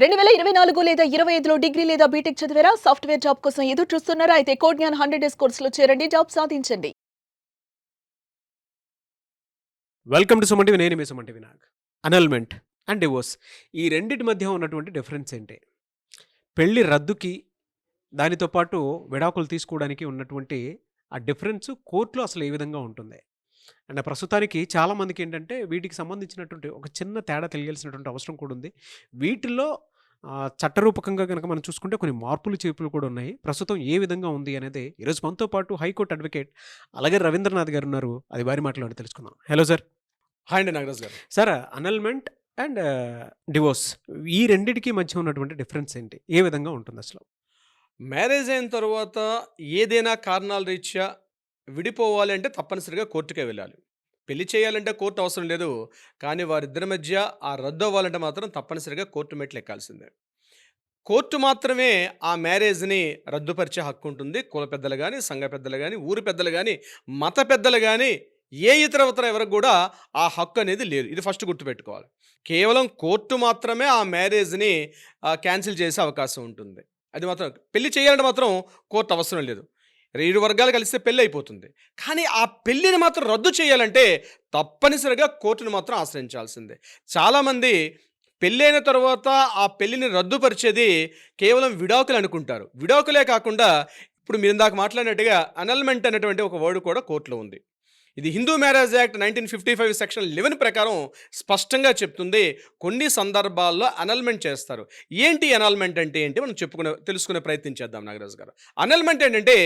2024 లేదా 25లో డిగ్రీ లేదా బీటెక్ చదివారా? సాఫ్ట్‌వేర్ జాబ్ కోసం ఎదురు చూస్తున్నారా? అయితే కోడ్ జ్ఞాన్ 100 డేస్ కోర్సులో చేరండి. జాబ్ సాధించండి. Welcome to Suman TV. నేను మీ Suman TV Nag. Annulment and divorce ఈ రెండిటి మధ్య ఉన్నటువంటి డిఫరెన్స్ ఏంటి? పెళ్లి రద్దుకి, దానితో పాటు విడాకులు తీసుకోవడానికి ఉన్నటువంటి ఆ డిఫరెన్స్ కోర్టులో అసలు ఏ విధంగా ఉంటుంది? అండ్ ప్రస్తుతానికి చాలామందికి ఏంటంటే వీటికి సంబంధించినటువంటి ఒక చిన్న తేడా తెలియాల్సినటువంటి అవసరం కూడా ఉంది. వీటిల్లో చట్టరూపకంగా కనుక మనం చూసుకుంటే కొన్ని మార్పులు చేర్పులు కూడా ఉన్నాయి. ప్రస్తుతం ఏ విధంగా ఉంది అనేది ఈరోజు మనతో పాటు హైకోర్టు అడ్వకేట్ అలాగే రవీంద్రనాథ్ గారు ఉన్నారు. అది వారి మాటలో తెలుసుకుందాం. Hello sir. హాయ్ అండి నాగరాజ్ గారు. సార్, అనల్మెంట్ అండ్ డివోర్స్ ఈ రెండిటికి మధ్య ఉన్నటువంటి డిఫరెన్స్ ఏంటి? ఏ విధంగా ఉంటుంది అసలు? మ్యారేజ్ అయిన తర్వాత ఏదైనా కారణాల రీత్యా విడిపోవాలి అంటే తప్పనిసరిగా కోర్టుకే వెళ్ళాలి. పెళ్లి చేయాలంటే కోర్టు అవసరం లేదు. కానీ వారిద్దరి మధ్య ఆ రద్దు అవ్వాలంటే మాత్రం తప్పనిసరిగా కోర్టు మెట్లు ఎక్కాల్సిందే. కోర్టు మాత్రమే ఆ మ్యారేజ్‌ని రద్దుపరిచే హక్కు ఉంటుంది. కుల పెద్దలు గాని, సంఘ పెద్దలు గాని, ఊరి పెద్దలు గాని, మత పెద్దలు గాని, ఏ ఇతరవతర ఎవరికి గూడా ఆ హక్కు అనేది లేదు. ఇది ఫస్ట్ గుర్తుపెట్టుకోవాలి. కేవలం కోర్టు మాత్రమే ఆ మ్యారేజ్‌ని క్యాన్సిల్ చేసే అవకాశం ఉంటుంది. అది మాత్రం పెళ్లి చేయాలంటే మాత్రం కోర్టు అవసరం లేదు. ఇరు వర్గాలు కలిస్తే పెళ్లి అయిపోతుంది. కానీ ఆ పెళ్లిని మాత్రం రద్దు చేయాలంటే తప్పనిసరిగా కోర్టును మాత్రం ఆశ్రయించాల్సిందే. చాలామంది పెళ్ళైన తర్వాత ఆ పెళ్లిని రద్దుపరిచేది కేవలం విడాకులు అనుకుంటారు. విడాకులే కాకుండా ఇప్పుడు మీరు ఇందాక మాట్లాడినట్టుగా అనల్మెంట్ అనేటువంటి ఒక వర్డ్ కూడా కోర్టులో ఉంది. ఇది హిందూ మ్యారేజ్ యాక్ట్ 1955 సెక్షన్ 11 ప్రకారం స్పష్టంగా చెప్తుంది. కొన్ని సందర్భాల్లో అనల్మెంట్ చేస్తారు. ఏంటి అనల్మెంట్ అంటే ఏంటి మనం తెలుసుకునే ప్రయత్నం చేద్దాం నాగరాజు గారు. అనల్మెంట్ ఏంటంటే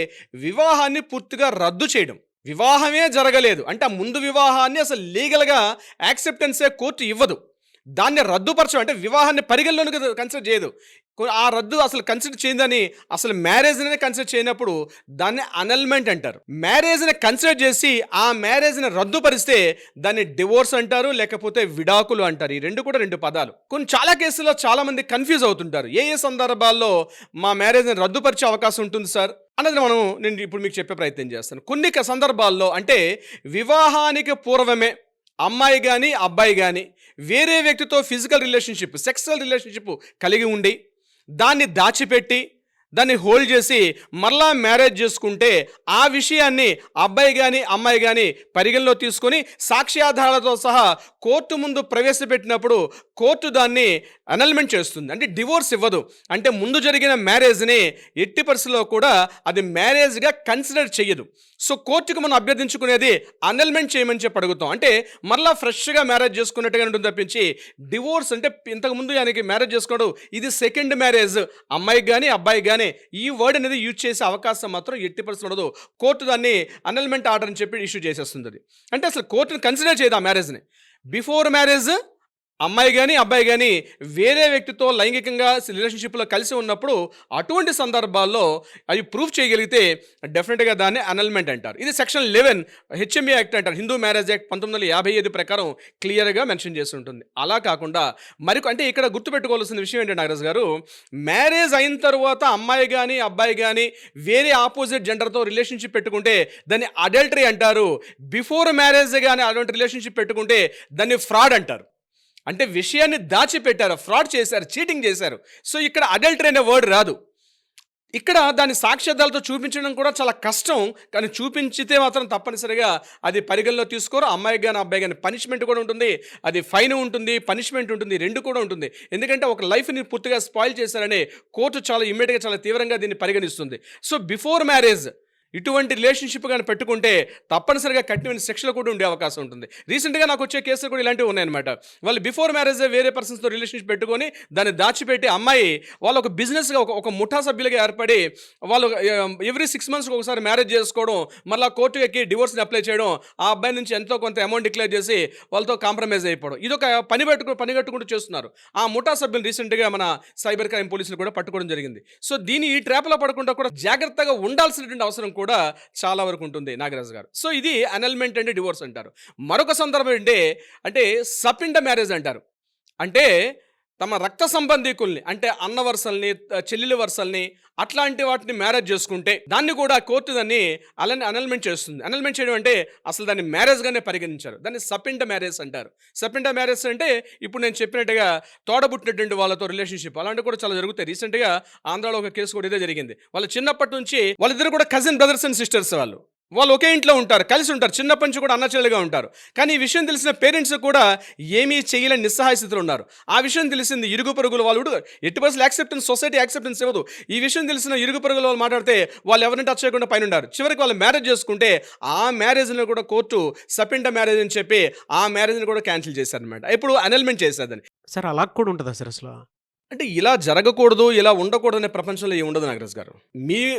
వివాహాన్ని పూర్తిగా రద్దు చేయడం. వివాహమే జరగలేదు అంటే ఆ ముందు వివాహాన్ని అసలు లీగల్గా యాక్సెప్టెన్సే కోర్టు ఇవ్వదు. దాన్ని రద్దుపరచడం అంటే వివాహాన్ని పరిగణలోనికి కన్సిడర్ చేయదు. ఆ రద్దు అసలు కన్సిడర్ చేయదని, అసలు మ్యారేజ్ని కన్సిడర్ చేయనప్పుడు దాన్ని అనల్మెంట్ అంటారు. మ్యారేజ్ని కన్సిడర్ చేసి ఆ మ్యారేజ్ని రద్దుపరిస్తే దాన్ని డివోర్స్ అంటారు, లేకపోతే విడాకులు అంటారు. ఈ రెండు కూడా రెండు పదాలు. చాలా కేసుల్లో చాలామంది కన్ఫ్యూజ్ అవుతుంటారు. ఏ సందర్భాల్లో మా మ్యారేజ్ని రద్దుపరిచే అవకాశం ఉంటుంది సార్ అన్నది నేను ఇప్పుడు మీకు చెప్పే ప్రయత్నం చేస్తాను. కొన్ని సందర్భాల్లో అంటే వివాహానికి పూర్వమే అమ్మాయి కానీ అబ్బాయి కానీ వేరే వ్యక్తితో ఫిజికల్ రిలేషన్షిప్, సెక్సువల్ రిలేషన్షిప్ కలిగి ఉండి దాన్ని దాచిపెట్టి దాన్ని హోల్డ్ చేసి మరలా మ్యారేజ్ చేసుకుంటే ఆ విషయాన్ని అబ్బాయి కానీ అమ్మాయి కానీ పరిగణలో తీసుకొని సాక్ష్యాధారాలతో సహా కోర్టు ముందు ప్రవేశపెట్టినప్పుడు కోర్టు దాన్ని అనల్మెంట్ చేస్తుంది. అంటే డివోర్స్ ఇవ్వదు. అంటే ముందు జరిగిన మ్యారేజ్ని ఎట్టి పరిస్థితుల్లో కూడా అది మ్యారేజ్గా కన్సిడర్ చేయదు. సో కోర్టుకు మనం అభ్యర్థించుకునేది అనల్మెంట్ చేయమని చెప్పి అడుగుతాం. అంటే మరలా ఫ్రెష్గా మ్యారేజ్ చేసుకున్నట్టుగా ఉంటుంది తప్పించి డివోర్స్ అంటే ఇంతకుముందు ఆయనకి మ్యారేజ్ చేసుకోవడం ఇది సెకండ్ మ్యారేజ్ అమ్మాయికి కానీ అబ్బాయికి కానీ ఈ వర్డ్ అనేది యూజ్ చేసే అవకాశం మాత్రం ఎట్టి పరిస్థితులు ఉండదు. కోర్టు దాన్ని అనల్మెంట్ ఆర్డర్ అని చెప్పి ఇష్యూ చేసేస్తుంది. అంటే అసలు కోర్టుని కన్సిడర్ చేయదు ఆ మ్యారేజ్ని. బిఫోర్ మ్యారేజ్ అమ్మాయి కానీ అబ్బాయి కానీ వేరే వ్యక్తితో లైంగికంగా రిలేషన్షిప్లో కలిసి ఉన్నప్పుడు అటువంటి సందర్భాల్లో అవి ప్రూఫ్ చేయగలిగితే డెఫినెట్గా దాన్ని అనల్మెంట్ అంటారు. ఇది సెక్షన్ 11 హెచ్ఎంఏ యాక్ట్ అంటారు. హిందూ మ్యారేజ్ యాక్ట్ 1955 ప్రకారం క్లియర్గా మెన్షన్ చేసి ఉంటుంది. అలా కాకుండా అంటే ఇక్కడ గుర్తుపెట్టుకోవాల్సిన విషయం ఏంటంటే నాగరాజు గారు, మ్యారేజ్ అయిన తర్వాత అమ్మాయి కానీ అబ్బాయి కానీ వేరే ఆపోజిట్ జెండర్తో రిలేషన్షిప్ పెట్టుకుంటే దాన్ని అడల్టరీ అంటారు. బిఫోర్ మ్యారేజ్ కానీ అటువంటి రిలేషన్షిప్ పెట్టుకుంటే దాన్ని ఫ్రాడ్ అంటారు. అంటే విషయాన్ని దాచిపెట్టారు, ఫ్రాడ్ చేశారు, చీటింగ్ చేశారు. సో ఇక్కడ అడల్టరీ అనే వర్డ్ రాదు. ఇక్కడ దాని సాక్ష్యాధారాలతో చూపించడం కూడా చాలా కష్టం. కానీ చూపించితే మాత్రం తప్పనిసరిగా అది పరిగణలో తీసుకోరు. అమ్మాయికి కానీ అబ్బాయి కానీ పనిష్మెంట్ కూడా ఉంటుంది. అది ఫైన్ ఉంటుంది, పనిష్మెంట్ ఉంటుంది, రెండు కూడా ఉంటుంది. ఎందుకంటే ఒక లైఫ్ని పూర్తిగా స్పాయిల్ చేశారని కోర్టు చాలా ఇమ్మీడియట్గా చాలా తీవ్రంగా దీన్ని పరిగణిస్తుంది. సో బిఫోర్ మ్యారేజ్ ఇటువంటి రిలేషన్షిప్ కానీ పెట్టుకుంటే తప్పనిసరిగా కఠినమైన శిక్షలు కూడా ఉండే అవకాశం ఉంటుంది. రీసెంట్గా నాకు వచ్చే కేసులు కూడా ఇలాంటివి ఉన్నాయన్నమాట. వాళ్ళు బిఫోర్ మ్యారేజ్ వేరే పర్సన్స్తో రిలేషన్షిప్ పెట్టుకొని దాన్ని దాచిపెట్టి అమ్మాయి వాళ్ళు ఒక బిజినెస్గా ఒక ముఠా సభ్యులుగా ఏర్పడి వాళ్ళు ఎవ్రీ 6 months ఒకసారి మ్యారేజ్ చేసుకోవడం, మళ్ళీ కోర్టు ఎక్కి డివోర్స్ని అప్లై చేయడం, ఆ అబ్బాయి నుంచి ఎంతో కొంత అమౌంట్ డిక్లేర్ చేసి వాళ్ళతో కాంప్రమైజ్ అయిపోవడం, ఇదొక పని కట్టుకుంటూ చేస్తున్నారు. ఆ ముఠా సభ్యులు రీసెంట్గా మన సైబర్ క్రైమ్ పోలీసులు కూడా పట్టుకోవడం జరిగింది. సో ఈ ట్రాప్లో పడకుండా కూడా జాగ్రత్తగా ఉండాల్సినటువంటి అవసరం కూడా చాలా వరకు ఉంటుంది నాగరాజు గారు. సో ఇది అనల్మెంట్ అంటే డివోర్స్ అంటారు. మరొక సందర్భం అంటే సబ్ ఇంట మ్యారేజ్ అంటారు. అంటే తమ రక్త సంబంధీకుల్ని అంటే అన్న వరుసల్ని, చెల్లెలి వరుసల్ని అట్లాంటి వాటిని మ్యారేజ్ చేసుకుంటే దాన్ని కూడా కోర్టు దాన్ని అనల్మెంట్ చేస్తుంది. అనల్మెంట్ చేయడం అంటే అసలు దాన్ని మ్యారేజ్గానే పరిగణించారు. దాన్ని సపిండ మ్యారేజ్ అంటారు. సపిండ మ్యారేజ్ అంటే ఇప్పుడు నేను చెప్పినట్టుగా తోడబుట్టినటువంటి వాళ్ళతో రిలేషన్షిప్ అలాంటివి కూడా చాలా జరుగుతాయి. రీసెంట్గా ఆంధ్రాలో ఒక కేసు కూడా ఇదే జరిగింది. వాళ్ళు చిన్నప్పటి నుంచి వాళ్ళిద్దరు కూడా కజిన్ బ్రదర్స్ అండ్ సిస్టర్స్, వాళ్ళు ఒకే ఇంట్లో ఉంటారు, కలిసి ఉంటారు, చిన్నప్పటి నుంచి కూడా అన్నచెల్లెలుగా ఉంటారు. కానీ ఈ విషయం తెలిసిన పేరెంట్స్ కూడా ఏమీ చేయలేని నిస్సహాయ స్థితిలో ఉన్నారు. ఆ విషయం తెలిసింది ఇరుగు పొరుగుల వాళ్ళు, ఎట్టి పరిస్థితులు యాక్సెప్టెన్స్, సొసైటీ యాక్సెప్టెన్స్ ఇవ్వదు. ఈ విషయం తెలిసిన ఇరుగు పొరుగుల వాళ్ళు మాట్లాడితే వాళ్ళు ఎవరిని టచ్ చేయకుండా పైన ఉన్నారు. చివరికి వాళ్ళు మ్యారేజ్ చేసుకుంటే ఆ మ్యారేజ్ని కూడా కోర్టు సపిండ మ్యారేజ్ అని చెప్పి ఆ మ్యారేజ్ని కూడా క్యాన్సిల్ చేశారనమాట. ఇప్పుడు అనల్మెంట్ చేశారని. సార్ అలా కూడా ఉంటుందా సార్ అసలు? అంటే ఇలా జరగకూడదు, ఇలా ఉండకూడదు అనే ప్రపంచంలో ఏమి ఉండదు నాగరాజ్ గారు.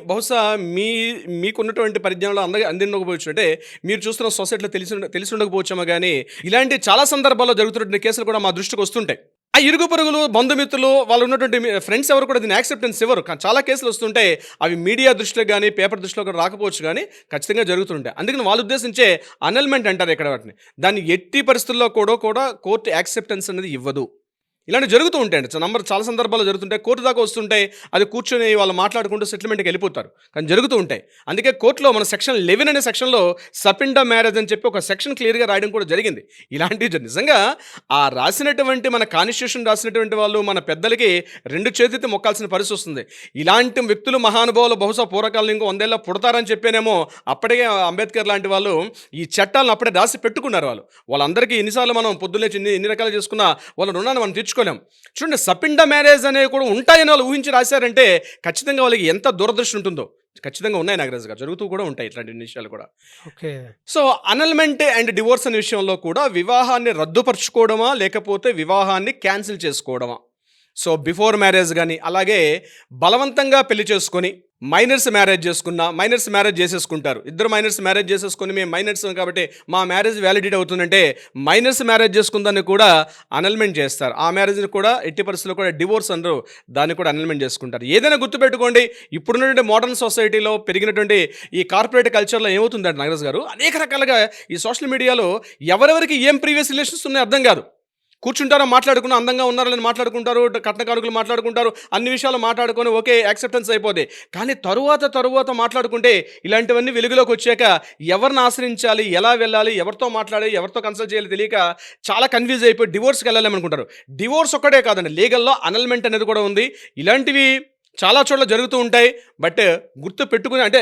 బహుశా మీకున్నటువంటి పరిజ్ఞానంలో అందిండకపోవచ్చు. అంటే మీరు చూస్తున్న సొసైటీలో తెలిసి ఉండకపోవచ్చామో కానీ ఇలాంటి చాలా సందర్భాల్లో జరుగుతున్నటువంటి కేసులు కూడా మా దృష్టికి వస్తుంటాయి. ఆ ఇరుగు పొరుగులు, బంధుమిత్రులు, వాళ్ళు ఉన్నటువంటి ఫ్రెండ్స్ ఎవరు కూడా దీన్ని యాక్సెప్టెన్స్ ఇవ్వరు. చాలా కేసులు వస్తుంటాయి. అవి మీడియా దృష్టిలో కానీ పేపర్ దృష్టిలో కూడా రాకపోవచ్చు, కానీ ఖచ్చితంగా జరుగుతుంటాయి. అందుకని వాళ్ళు ఉద్దేశించే అనల్మెంట్ అంటారు ఇక్కడ వాటిని. దాన్ని ఎట్టి పరిస్థితుల్లో కూడా కోర్టు యాక్సెప్టెన్స్ అనేది ఇవ్వదు. ఇలాంటివి జరుగుతూ ఉంటాయండి. చాలా సందర్భాల్లో జరుగుతుంటాయి. కోర్టు దాకా వస్తుంటాయి. అది కూర్చొని వాళ్ళు మాట్లాడుకుంటూ సెటిల్మెంట్కి వెళ్ళిపోతారు. కానీ జరుగుతూ ఉంటాయి. అందుకే కోర్టులో మన సెక్షన్ 11 అనే సెక్షన్లో సపిండ మ్యారేజ్ అని చెప్పి ఒక సెక్షన్ క్లియర్గా రాయడం కూడా జరిగింది. ఇలాంటివి నిజంగా ఆ రాసినటువంటి మన కాన్స్టిట్యూషన్ రాసినటువంటి వాళ్ళు మన పెద్దలకి 2 చేతులతో మొక్కాల్సిన పరిస్థితి వస్తుంది. ఇలాంటి వ్యక్తులు, మహానుభావులు బహుశా పూర్వకాలం ఇంకో 100 ఏళ్ళ పుడతారని చెప్పేనేమో అప్పటికే అంబేద్కర్ లాంటి వాళ్ళు ఈ చట్టాలను అప్పుడే రాసి పెట్టుకున్నారు. వాళ్ళందరికీ ఎన్నిసార్లు మనం పొద్దున్నే ఎన్ని రకాలు చేసుకున్నా వాళ్ళ రుణాన్ని మనం తీర్చుకోలేం. చూడండి, సపిండ మ్యారేజ్ అనేవి కూడా ఉంటాయని వాళ్ళు ఊహించి రాశారంటే ఖచ్చితంగా వాళ్ళకి ఎంత దురదృష్టి ఉంటుందో. ఖచ్చితంగా ఉన్నాయి నాగరాజు గారు, జరుగుతూ కూడా ఉంటాయి ఇట్లాంటి విషయాలు కూడా. Okay. So annulment and divorce అనే విషయంలో కూడా వివాహాన్ని రద్దుపరచుకోవడమా లేకపోతే వివాహాన్ని క్యాన్సిల్ చేసుకోవడమా? సో బిఫోర్ మ్యారేజ్ కానీ అలాగే బలవంతంగా పెళ్లి చేసుకొని మైనర్స్ మ్యారేజ్ చేసేసుకుంటారు. ఇద్దరు మైనర్స్ మ్యారేజ్ చేసేసుకొని మేము మైనర్స్ కాబట్టి మా మ్యారేజ్ వ్యాలిడిటీ అవుతుందంటే మైనర్స్ మ్యారేజ్ చేసుకుందాన్ని కూడా అనల్మెంట్ చేస్తారు. ఆ మ్యారేజ్ని కూడా ఎట్టి పరిస్థితుల్లో కూడా డివోర్స్ అంటారు, దాన్ని కూడా అనల్మెంట్ చేసుకుంటారు. ఏదైనా గుర్తుపెట్టుకోండి, ఇప్పుడున్నటువంటి మోడర్న్ సొసైటీలో పెరిగినటువంటి ఈ కార్పొరేట్ కల్చర్లో ఏమవుతుందంటే నాగరాజు గారు, అనేక రకాలుగా ఈ సోషల్ మీడియాలో ఎవరెవరికి ఏం ప్రీవియస్ రిలేషన్స్ ఉన్నాయో అర్థం కాదు. కూర్చుంటారో మాట్లాడుకున్న అందంగా ఉన్నారని మాట్లాడుకుంటారు, కట్న కానుకలు మాట్లాడుకుంటారు, అన్ని విషయాలు మాట్లాడుకొని ఓకే యాక్సెప్టెన్స్ అయిపోతే. కానీ తరువాత మాట్లాడుకుంటే ఇలాంటివన్నీ వెలుగులోకి వచ్చాక ఎవరిని ఆశ్రయించాలి, ఎలా వెళ్ళాలి, ఎవరితో మాట్లాడాలి, ఎవరితో కన్సల్ట్ చేయాలి తెలియక చాలా కన్ఫ్యూజ్ అయిపోయి డివోర్స్కి వెళ్ళాలనుకుంటారు. డివోర్స్ ఒక్కటే కాదండి, లీగల్లో అనల్మెంట్ అనేది కూడా ఉంది. ఇలాంటివి చాలా చోట్ల జరుగుతూ ఉంటాయి. బట్ గుర్తు పెట్టుకుని అంటే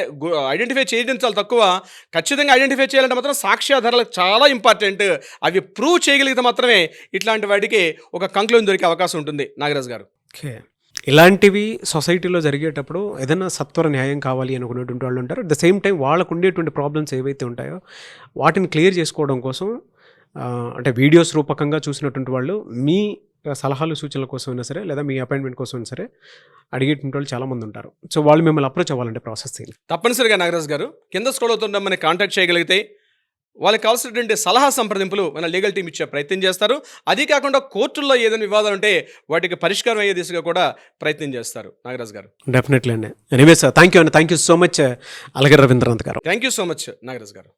ఐడెంటిఫై చేయడం చాలా తక్కువ. ఖచ్చితంగా ఐడెంటిఫై చేయాలంటే మాత్రం సాక్ష్యాధారాలు చాలా ఇంపార్టెంట్. అవి ప్రూవ్ చేయగలిగితే మాత్రమే ఇట్లాంటి వాటికి ఒక కంక్లూజన్ దొరికే అవకాశం ఉంటుంది నాగరాజు గారు. ఓకే. ఇలాంటివి సొసైటీలో జరిగేటప్పుడు ఏదైనా సత్వర న్యాయం కావాలి అనుకునేటువంటి వాళ్ళు ఉంటారు. అట్ ద సేమ్ టైం వాళ్ళకు ఉండేటువంటి ప్రాబ్లమ్స్ ఏవైతే ఉంటాయో వాటిని క్లియర్ చేసుకోవడం కోసం అంటే వీడియోస్ రూపకంగా చూసినటువంటి వాళ్ళు మీ సలహాలు సూచనల కోసం అయినా సరే లేదా మీ అపాయింట్మెంట్ కోసం అయినా సరే అడిగేటువంటి వాళ్ళు చాలామంది ఉంటారు. సో వాళ్ళు మిమ్మల్ని అప్రోచ్ అవ్వాలంటే ప్రాసెస్ తప్పనిసరిగా నాగరాజు గారు కింద స్క్రోల్ అవుతుంటే మనకి కాంటాక్ట్ చేయగలిగితే వాళ్ళకి కావాల్సినటువంటి సలహా సంప్రదింపులు మన లీగల్ టీం ఇచ్చే ప్రయత్నం చేస్తారు. అది కాకుండా కోర్టుల్లో ఏదైనా వివాదాలు ఉంటే వాటికి పరిష్కారం అయ్యే దిశగా కూడా ప్రయత్నం చేస్తారు నాగరాజు గారు. డెఫినెట్లీ అండి. ఎనీవే సార్, థ్యాంక్ యూ అండి. Thank you so much Alagar Ravindranath గారు. Thank you so much Nagaraju గారు.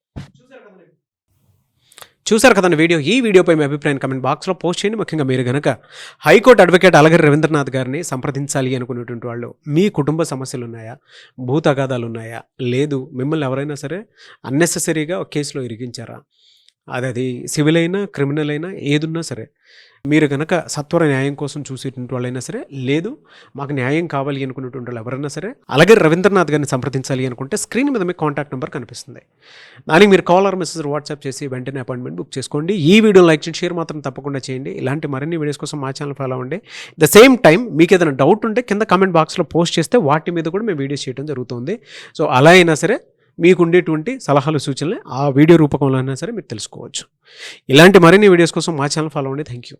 చూసారు కదండి వీడియో. ఈ వీడియోపై మీ అభిప్రాయం కమెంట్ బాక్స్లో పోస్ట్ చేయండి. ముఖ్యంగా మీరు కనుక హైకోర్టు అడ్వకేట్ అలగర్ రవీంద్రనాథ్ గారిని సంప్రదించాలి అనుకునేటువంటి వాళ్ళు, మీ కుటుంబ సమస్యలు ఉన్నాయా, భూ తగాదాలు ఉన్నాయా, లేదు మిమ్మల్ని ఎవరైనా సరే అన్నెసెసరీగా ఒక కేసులో ఇరిగించారా, అది సివిల్ అయినా క్రిమినల్ అయినా ఏదున్నా సరే, మీరు కనుక సత్వర న్యాయం కోసం చూసేటువంటి వాళ్ళైనా సరే, లేదు మాకు న్యాయం కావాలి అనుకునేటువంటి వాళ్ళు ఎవరైనా సరే అలాగే రవీంద్రనాథ్ గారిని సంప్రదించాలి అనుకుంటే స్క్రీన్ మీద మీకు కాంటాక్ట్ నెంబర్ కనిపిస్తుంది. దానికి మీరు కాల్ ఆర్ మెసేజ్ వాట్సాప్ చేసి వెంటనే అపాయింట్మెంట్ బుక్ చేసుకోండి. ఈ వీడియో లైక్ చేయండి, షేర్ మాత్రం తప్పకుండా చేయండి. ఇలాంటి మరిన్ని వీడియోస్ కోసం మా ఛానల్ ఫాలో అవ్వండి. ద సేమ్ టైం మీకు ఏదైనా డౌట్ ఉంటే కింద కామెంట్ బాక్స్లో పోస్ట్ చేస్తే వాటి మీద కూడా మేము వీడియోస్ చేయడం జరుగుతుంది. సో అలా అయినా సరే మీకు ఉండేటువంటి సలహాలు సూచనలు ఆ వీడియో రూపకంలో అయినా సరే మీరు తెలుసుకోవచ్చు. ఇలాంటి మరిన్ని వీడియోస్ కోసం మా ఛానల్ ఫాలో అవ్వండి. Thank you.